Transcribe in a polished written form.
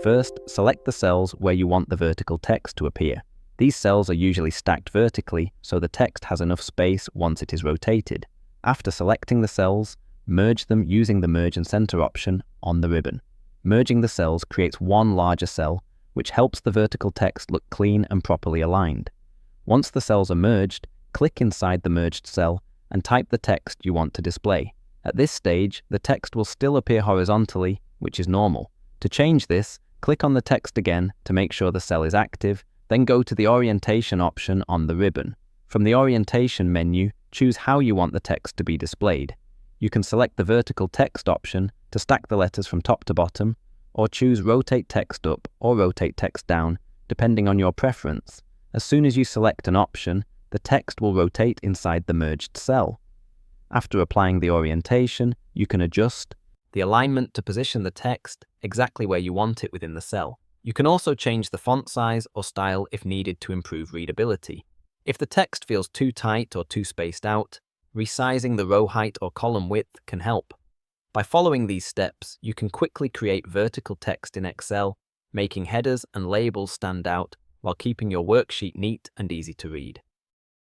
First, select the cells where you want the vertical text to appear. These cells are usually stacked vertically, so the text has enough space once it is rotated. After selecting the cells, merge them using the Merge and Center option on the ribbon. Merging the cells creates one larger cell, which helps the vertical text look clean and properly aligned. Once the cells are merged, click inside the merged cell and type the text you want to display. At this stage, the text will still appear horizontally, which is normal. To change this, click on the text again to make sure the cell is active, then go to the Orientation option on the ribbon. From the Orientation menu, choose how you want the text to be displayed. You can select the Vertical Text option to stack the letters from top to bottom, or choose Rotate Text Up or Rotate Text Down, depending on your preference. As soon as you select an option, the text will rotate inside the merged cell. After applying the orientation, you can adjust the alignment to position the text exactly where you want it within the cell. You can also change the font size or style if needed to improve readability. If the text feels too tight or too spaced out, resizing the row height or column width can help. By following these steps, you can quickly create vertical text in Excel, making headers and labels stand out while keeping your worksheet neat and easy to read.